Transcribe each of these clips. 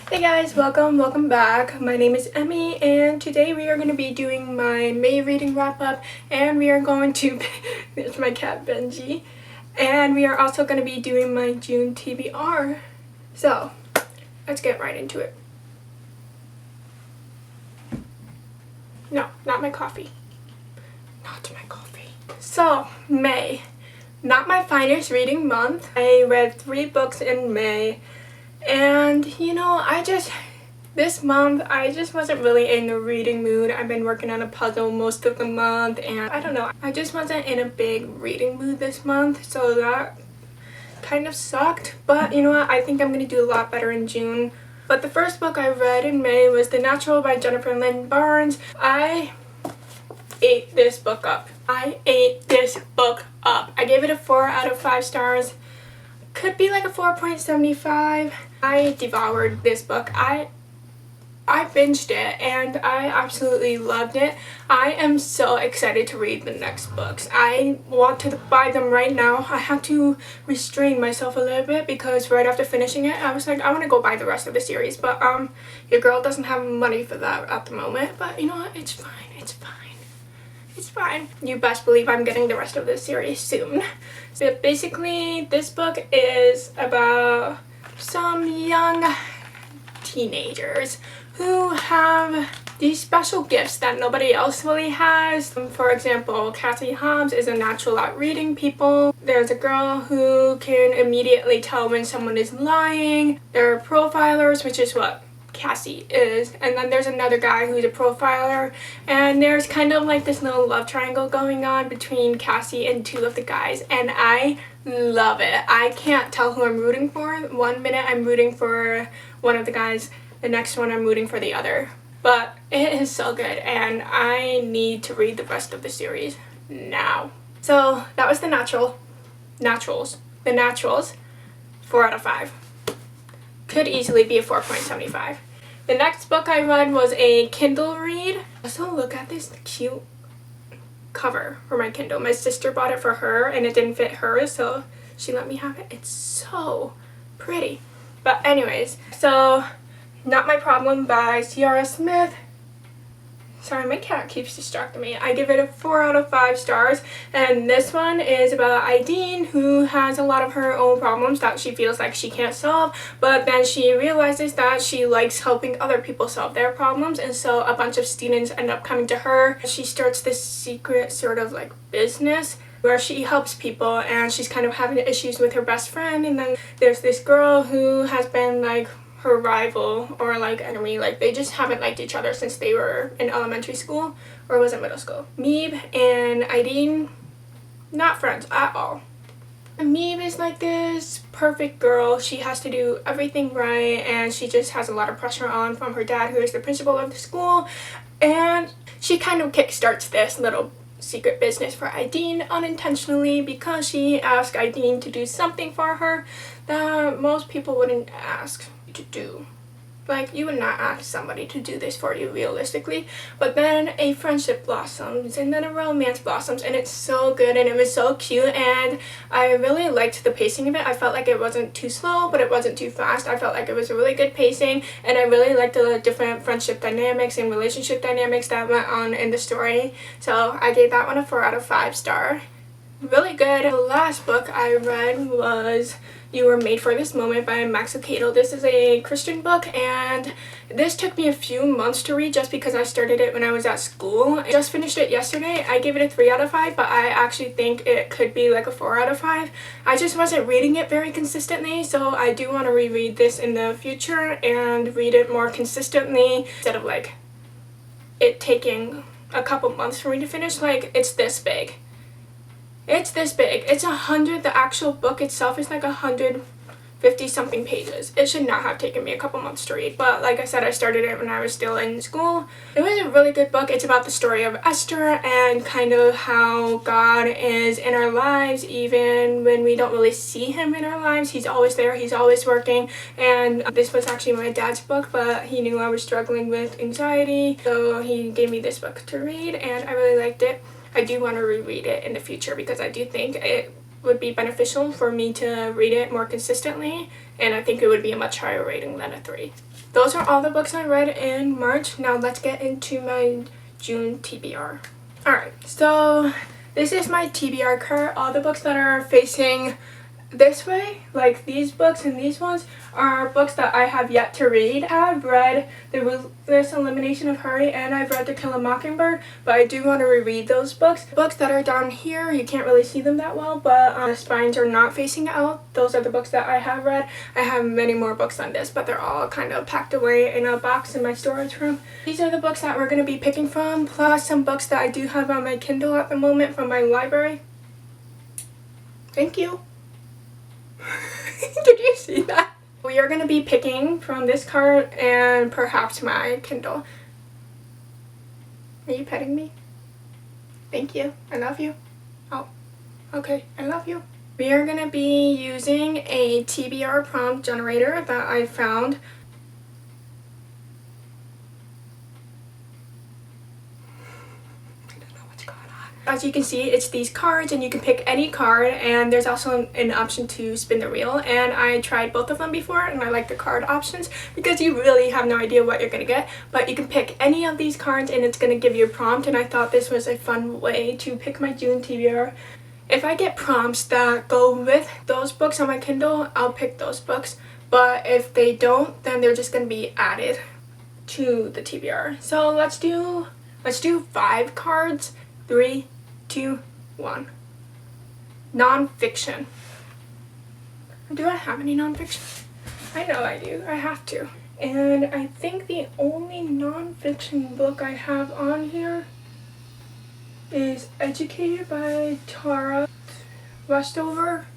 Hey guys, welcome back. My name is Emmy and today we are going to be doing my May reading wrap up and we are going to, there's my cat Benji, and we are also going to be doing my June TBR. So, let's get right into it. No, not my coffee. Not my coffee. So, May. Not my finest reading month. I read 3 books in May. And, this month, I just wasn't really in a reading mood. I've been working on a puzzle most of the month, and I don't know. I just wasn't in a big reading mood this month, so that kind of sucked. But, you know what? I think I'm going to do a lot better in June. But the first book I read in May was The Natural by Jennifer Lynn Barnes. I ate this book up. I gave it a 4 out of 5 stars. Could be like a 4.75. I devoured this book. I binged it and I absolutely loved it. I am so excited to read the next books. I want to buy them right now. I have to restrain myself a little bit because right after finishing it, I was like, I want to go buy the rest of the series. But your girl doesn't have money for that at the moment. But you know what? It's fine. It's fine. It's fine. You best believe I'm getting the rest of this series soon. So basically, this book is about some young teenagers who have these special gifts that nobody else really has. For example, Cassie Hobbs is a natural at reading people. There's a girl who can immediately tell when someone is lying. There are profilers, which is what Cassie is, and then there's another guy who's a profiler, and there's kind of like this little love triangle going on between Cassie and 2 of the guys, and I love it. I can't tell who I'm rooting for. One minute I'm rooting for one of the guys, the next one I'm rooting for the other. But it is so good, and I need to read the rest of the series now. So that was The Naturals. 4 out of 5. Could easily be a 4.75. The next book I read was a Kindle read. Also, look at this cute cover for my Kindle. My sister bought it for her and it didn't fit her, so she let me have it. It's so pretty. But anyways, so Not My Problem by Ciara Smith. Sorry, my cat keeps distracting me. I give it a 4 out of 5 stars. And this one is about Ideen, who has a lot of her own problems that she feels like she can't solve. But then she realizes that she likes helping other people solve their problems. And so a bunch of students end up coming to her. She starts this secret sort of like business where she helps people, and she's kind of having issues with her best friend. And then there's this girl who has been like her rival or like enemy, like they just haven't liked each other since they were in elementary school, or was it middle school? Meeb and Ideen, not friends at all. And Meeb is like this perfect girl. She has to do everything right, and she just has a lot of pressure on from her dad, who is the principal of the school, and she kind of kickstarts this little secret business for Ideen unintentionally because she asked Ideen to do something for her that most people wouldn't ask to do. Like, you would not ask somebody to do this for you realistically, but then a friendship blossoms and then a romance blossoms, and it's so good and it was so cute, and I really liked the pacing of it. I felt like it wasn't too slow, but it wasn't too fast. I felt like it was a really good pacing, and I really liked the different friendship dynamics and relationship dynamics that went on in the story. So I gave that one a 4 out of 5 star. Really good. The last book I read was You Were Made for This Moment by Max Lucado. This is a Christian book, and this took me a few months to read just because I started it when I was at school. I just finished it yesterday. I gave it a 3 out of 5, but I actually think it could be like a 4 out of 5. I just wasn't reading it very consistently, so I do want to reread this in the future and read it more consistently instead of like it taking a couple months for me to finish. Like, it's this big. It's this big. It's 100. The actual book itself is like 150 something pages. It should not have taken me a couple months to read, but like I said, I started it when I was still in school. It was a really good book. It's about the story of Esther and kind of how God is in our lives even when we don't really see him in our lives. He's always there. He's always working. And this was actually my dad's book, but he knew I was struggling with anxiety, so he gave me this book to read, and I really liked it. I do want to reread it in the future because I do think it would be beneficial for me to read it more consistently, and I think it would be a much higher rating than a 3. those are all the books I read in March. Now let's get into my June TBR. Alright, so this is my TBR card. All the books that are facing this way, like these books and these ones, are books that I have yet to read. I've read The Ruthless Elimination of Hurry and I've read To Kill a Mockingbird, but I do want to reread those books. Books that are down here, you can't really see them that well, but the spines are not facing out. Those are the books that I have read. I have many more books than this, but they're all kind of packed away in a box in my storage room. These are the books that we're going to be picking from, plus some books that I do have on my Kindle at the moment from my library. Thank you. Did you see that? We are going to be picking from this cart and perhaps my Kindle. Are you petting me? Thank you. I love you. Oh, okay. I love you. We are going to be using a TBR prompt generator that I found. As you can see, it's these cards and you can pick any card, and there's also an option to spin the wheel, and I tried both of them before and I like the card options because you really have no idea what you're going to get, but you can pick any of these cards and it's going to give you a prompt, and I thought this was a fun way to pick my June TBR. If I get prompts that go with those books on my Kindle, I'll pick those books, but if they don't, then they're just going to be added to the TBR. So let's do 5 cards. 3, 2, 1. Non-fiction. Do I have any non-fiction? I know I do. I have to. And I think the only non-fiction book I have on here is Educated by Tara Westover.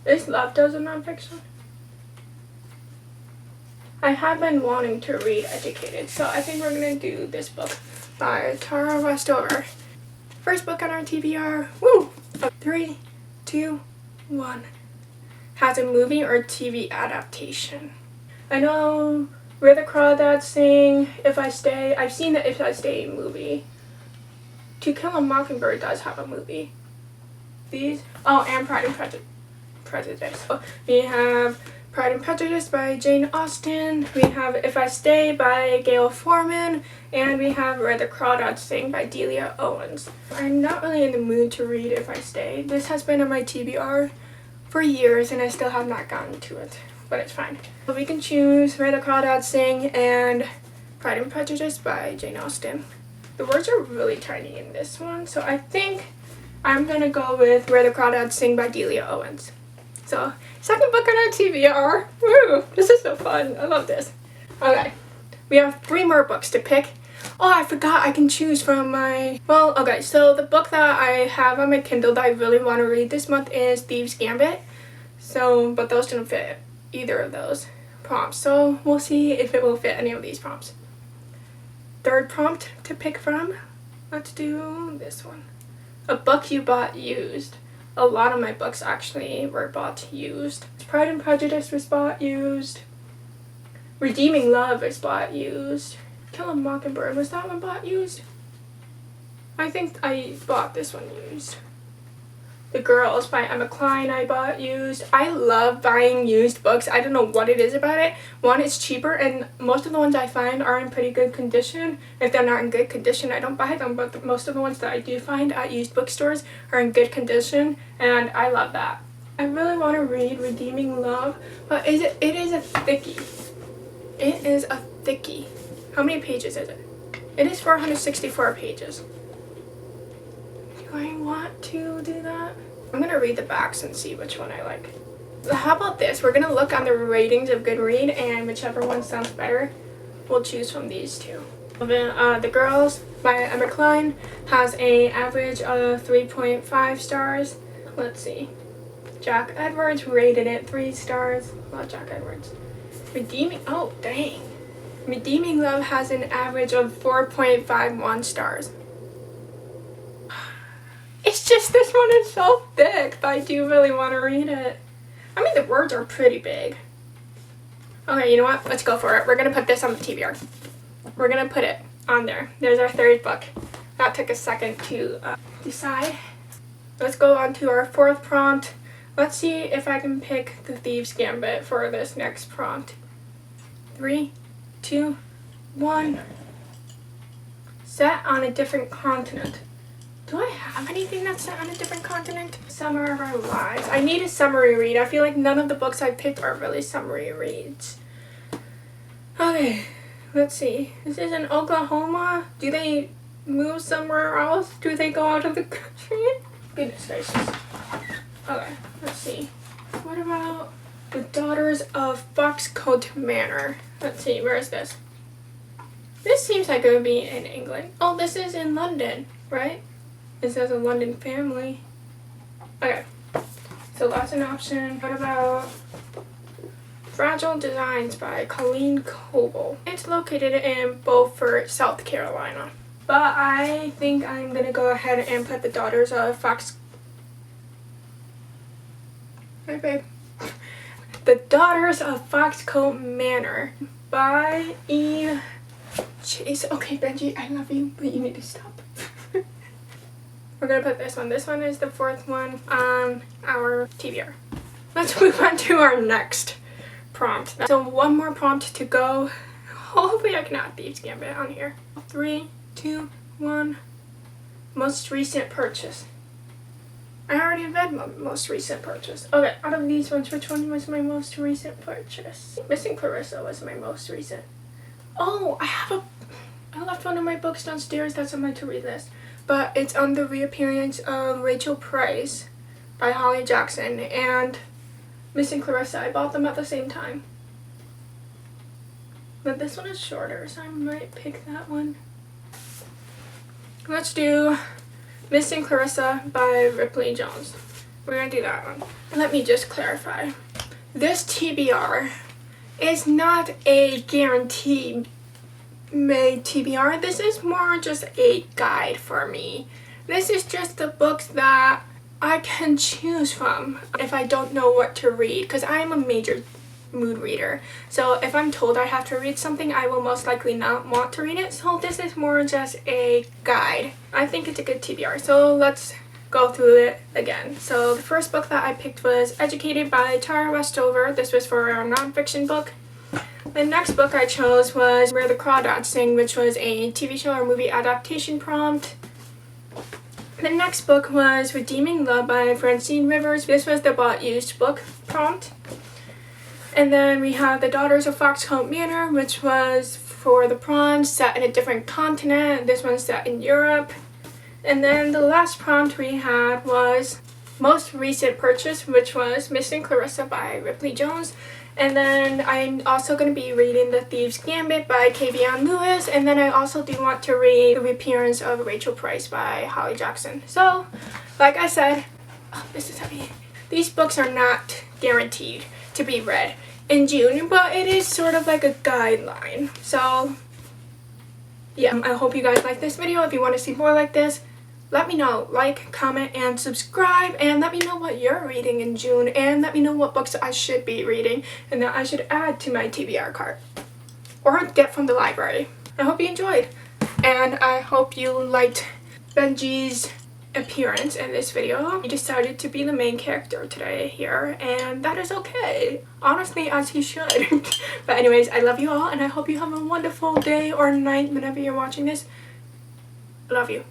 Is Love Does a non-fiction? I have been wanting to read Educated, so I think we're going to do this book by Tara Westover. First book on our TBR. Woo! 3, 2, 1. Has a movie or TV adaptation. I know Where the Crawdads Sing, If I Stay. I've seen the If I Stay movie. To Kill a Mockingbird does have a movie. These, oh, and Pride and Prejudice. We have Pride and Prejudice by Jane Austen. We have If I Stay by Gail Forman. And we have Where the Crawdads Sing by Delia Owens. I'm not really in the mood to read If I Stay. This has been on my TBR for years and I still have not gotten to it, but it's fine. So we can choose Where the Crawdads Sing and Pride and Prejudice by Jane Austen. The words are really tiny in this one, so I think I'm going to go with Where the Crawdads Sing by Delia Owens. So, second book on our TBR. Woo! This is so fun. I love this. Okay, we have 3 more books to pick. Oh, I forgot I can choose from my... Well, okay, so the book that I have on my Kindle that I really want to read this month is Thieves' Gambit. So, but those didn't fit either of those prompts. So, we'll see if it will fit any of these prompts. Third prompt to pick from. Let's do this one. A book you bought used. A lot of my books actually were bought used. Pride and Prejudice was bought used. Redeeming Love is bought used. Kill a Mockingbird, was that one bought used? I think I bought this one used. The Girls by Emma Cline I bought used. I love buying used books. I don't know what it is about it. One, it's cheaper, and most of the ones I find are in pretty good condition. If they're not in good condition, I don't buy them, but most of the ones that I do find at used bookstores are in good condition, and I love that. I really want to read Redeeming Love, but it is a thickie. It is a thickie. How many pages is it? It is 464 pages. Do I want to do that? I'm going to read the backs and see which one I like. How about this? We're going to look on the ratings of Goodreads, and whichever one sounds better, we'll choose from these 2. The Girls by Emma Cline has an average of 3.5 stars. Let's see. Jack Edwards rated it 3 stars. Love Jack Edwards. Oh, dang. Redeeming Love has an average of 4.51 stars. It's just this one is so thick, but I do really want to read it. I mean, the words are pretty big. Okay, you know what? Let's go for it. We're going to put this on the TBR. We're going to put it on there. There's our 3rd book. That took a second to decide. Let's go on to our 4th prompt. Let's see if I can pick The Thieves' Gambit for this next prompt. 3, 2, 1. Set on a different continent. Do I have anything that's set on a different continent? Summer of Our Lives. I need a summary read. I feel like none of the books I picked are really summary reads. Okay, let's see. This is in Oklahoma. Do they move somewhere else? Do they go out of the country? Goodness gracious. Okay, let's see. What about The Daughters of Foxcote Manor? Let's see, where is this? This seems like it would be in England. Oh, this is in London, right? It says a London family. Okay, so that's an option. What about Fragile Designs by Colleen Coble? It's located in Beaufort, South Carolina. But I think I'm gonna go ahead and put The Daughters of Fox... Hey, babe. The Daughters of Foxcote Manor by E. Chase. Okay, Benji, I love you, but you need to stop. We're gonna put this one. This one is the 4th one on our TBR. Let's move on to our next prompt. So one more prompt to go. Hopefully I can add Thieves Gambit on here. 3, 2, 1. Most recent purchase. I already read my most recent purchase. Okay, out of these ones, which one was my most recent purchase? Missing Clarissa was my most recent. Oh, I left one of my books downstairs that's on my to-read list. But it's on the reappearance of Rachel Price by Holly Jackson and Missing Clarissa. I bought them at the same time. But this one is shorter, so I might pick that one. Let's do Missing Clarissa by Ripley Jones. We're gonna do that one. Let me just clarify. This TBR is not a guaranteed made TBR. This is more just a guide for me. This is just the books that I can choose from if I don't know what to read, because I am a major mood reader. So if I'm told I have to read something, I will most likely not want to read it. So this is more just a guide. I think it's a good TBR. So let's go through it again. So the first book that I picked was Educated by Tara Westover. This was for a nonfiction book. The next book I chose was Where the Crawdads Sing, which was a TV show or movie adaptation prompt. The next book was Redeeming Love by Francine Rivers. This was the bought used book prompt. And then we have The Daughters of Foxcote Manor, which was for the prompt set in a different continent. This one's set in Europe. And then the last prompt we had was most recent purchase, which was Missing Clarissa by Ripley Jones. And then I'm also going to be reading The Thieves Gambit by Kavion Lewis. And then I also do want to read The Reappearance of Rachel Price by Holly Jackson. So, like I said, oh, this is heavy. These books are not guaranteed to be read in June, but it is sort of like a guideline. So, yeah, I hope you guys like this video. If you want to see more like this, let me know. Like, comment, and subscribe, and let me know what you're reading in June, and let me know what books I should be reading and that I should add to my TBR cart or get from the library. I hope you enjoyed, and I hope you liked Benji's appearance in this video. He decided to be the main character today here, and that is okay. Honestly, as he should. But anyways, I love you all, and I hope you have a wonderful day or night whenever you're watching this. I love you.